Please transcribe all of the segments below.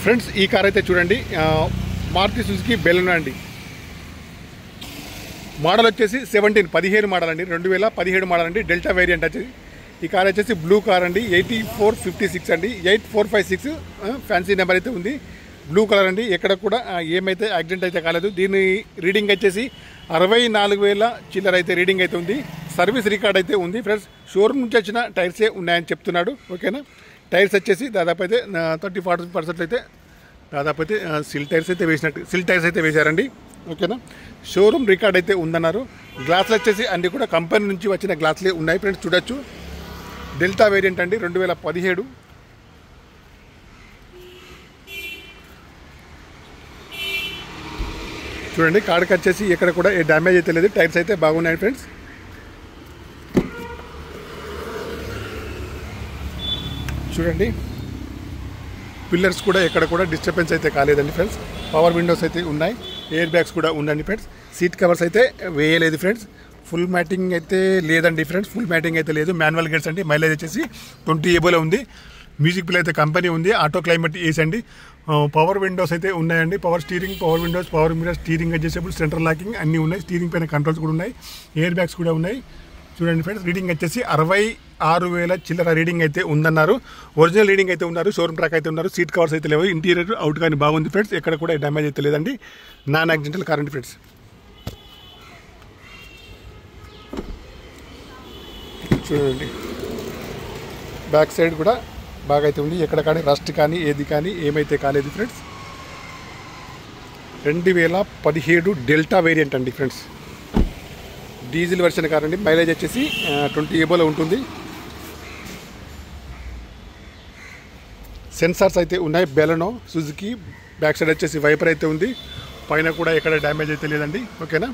Friends ఈ car అయితే చూడండి, మారుతి సుజుకి బెలెనో అండి. మోడల్ వచ్చేసి 17 మోడల్ అండి, 2017 మోడల్ అండి. డెల్టా వేరియంట్ వచ్చేసి ఈ కార్ వచ్చేసి బ్లూ కార్ అండి, 8456 అండి, 8456 ఫ్యాన్సీ నెంబర్ అయితే ఉంది. బ్లూ కలర్ అండి. ఎక్కడ కూడా ఏమైతే యాక్సిడెంట్ అయితే కాలేదు. దీని రీడింగ్ వచ్చేసి 64,000 చిల్లర అయితే రీడింగ్ అయితే ఉంది. సర్వీస్ రికార్డ్ అయితే ఉంది ఫ్రెండ్స్. షోరూమ్ నుంచి వచ్చిన టైర్సే ఉన్నాయని చెప్తున్నాడు. ఓకేనా, టైర్స్ వచ్చేసి దాదాపు అయితే 30-40% అయితే దాదాపు అయితే సిల్ టైర్స్ అయితే వేశారండి. ఓకేనా, షోరూమ్ రికార్డ్ అయితే ఉందన్నారు. గ్లాసులు వచ్చేసి అన్ని కూడా కంపెనీ నుంచి వచ్చిన గ్లాసులే ఉన్నాయి ఫ్రెండ్స్. చూడొచ్చు, డెల్టా వేరియంట్ అండి, 2017. చూడండి, కారుకి వచ్చేసి ఎక్కడ కూడా ఏ డ్యామేజ్ అయితే లేదు. టైర్స్ అయితే బాగున్నాయి ఫ్రెండ్స్. చూడండి, పిల్లర్స్ కూడా ఎక్కడ కూడా డిస్టర్బెన్స్ అయితే కాలేదండి ఫ్రెండ్స్. పవర్ విండోస్ అయితే ఉన్నాయి, ఎయిర్ బ్యాగ్స్ కూడా ఉందండి ఫ్రెండ్స్. సీట్ కవర్స్ అయితే వేయలేదు ఫ్రెండ్స్. ఫుల్ మ్యాటింగ్ అయితే లేదండి ఫ్రెండ్స్, ఫుల్ మ్యాటింగ్ అయితే లేదు. మాన్యువల్ గేర్స్ అండి. మైలేజ్ వచ్చేసి 20 ఏబోలో ఉంది. మ్యూజిక్ ప్లే అయితే కంపెనీ ఉంది. ఆటో క్లైమేట్ ఏసీ అండి. పవర్ విండోస్ అయితే ఉన్నాయండి. Power steering, power Windows, power mirror, steering adjustable, central locking అన్నీ ఉన్నాయి. స్టీరింగ్ పైన కంట్రోల్స్ కూడా ఉన్నాయి. ఎయిర్ బ్యాగ్స్ కూడా ఉన్నాయి. చూడండి ఫ్రెండ్స్, రీడింగ్ వచ్చేసి 66,000 చిల్లర రీడింగ్ అయితే ఉందన్నారు. ఒరిజినల్ రీడింగ్ అయితే ఉన్నారు. షోరూమ్ ట్రాక్ అయితే ఉన్నారు. సీట్ కవర్స్ అయితే లేవు. ఇంటీరియర్ అవుట్ కానీ బాగుంది ఫ్రెండ్స్. ఎక్కడ కూడా డ్యామేజ్ అయితే లేదండి. నాన్ యాక్సిడెంటల్ కార్ అండి ఫ్రెండ్స్. చూడండి, బ్యాక్ సైడ్ కూడా బాగా అయితే ఉంది. ఎక్కడ కానీ రస్ట్ కానీ ఏది కానీ ఏమైతే కాలేదు ఫ్రెండ్స్. 2017 డెల్టా వేరియంట్ అండి ఫ్రెండ్స్. డీజిల్ వెర్షన్ కార్ అండి. మైలేజ్ వచ్చేసి 20 ఏబోలో ఉంటుంది. సెన్సార్స్ అయితే ఉన్నాయి. Baleno Suzuki. బ్యాక్ సైడ్ వచ్చేసి వైపర్ అయితే ఉంది. పైన కూడా ఎక్కడ డ్యామేజ్ అయితే లేదండి. ఓకేనా,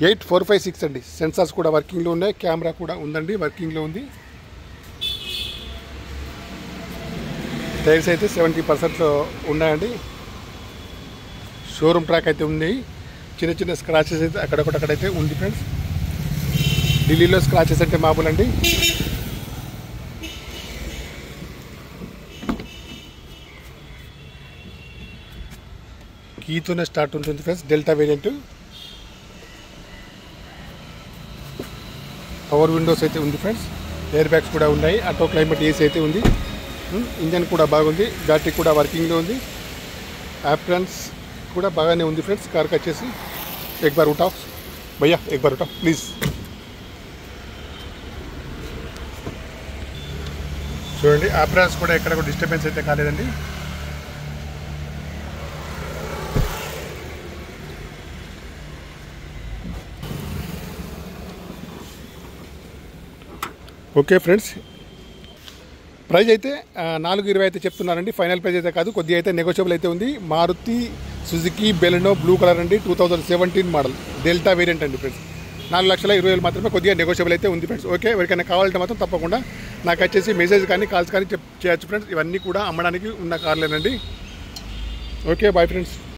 8456 అండి. సెన్సార్స్ కూడా వర్కింగ్లో ఉన్నాయి. కెమెరా కూడా ఉందండి, వర్కింగ్లో ఉంది. టైర్స్ అయితే 70% ఉన్నాయండి. షోరూమ్ ట్రాక్ అయితే ఉంది. చిన్న చిన్న స్క్రాచెస్ అయితే అక్కడొకటక్కడైతే ఉంది ఫ్రెండ్స్. ఢిల్లీలో స్క్రాచెస్ అంటే మామూలు అండి. కీతోనే స్టార్ట్ ఉంటుంది friends. Delta variant. Power Windows అయితే ఉంది ఫ్రెండ్స్. ఎయిర్ బ్యాగ్స్ కూడా ఉన్నాయి. ఆటో క్లైమేట్ ఏసీ అయితే ఉంది. ఇంజన్ కూడా బాగుంది. బ్యాటరీ కూడా వర్కింగ్లో ఉంది. యాప్రాన్స్ కూడా బాగానే ఉంది ఫ్రెండ్స్. కార్కి వచ్చేసి एक बार उठाओ भैया, एक बार उठाओ प्लीज़. చూడండి, యాప్రాన్స్ కూడా ఎక్కడ కూడా డిస్టర్బెన్స్ అయితే కాలేదండి. ఓకే ఫ్రెండ్స్, ప్రైజ్ అయితే 420 అయితే చెప్తున్నారండి. ఫైనల్ ప్రైజ్ అయితే కాదు, కొద్దిగా అయితే నెగోషియబుల్ అయితే ఉంది. Maruti Suzuki Baleno blue colour అండి, 2017 మోడల్ డెల్టా వేరియంట్ అండి ఫ్రెండ్స్. 4,20,000 మాత్రమే. కొద్దిగా నెగోషియబుల్ అయితే ఉంది ఫ్రెండ్స్. ఓకే, ఎవరికైనా కావాలంటే మాత్రం తప్పకుండా నాకు వచ్చేసి మెసేజ్ కానీ కాల్స్ కానీ చేయొచ్చు ఫ్రెండ్స్. ఇవన్నీ కూడా అమ్మడానికి ఉన్న కార్లేనండి. Okay, bye friends.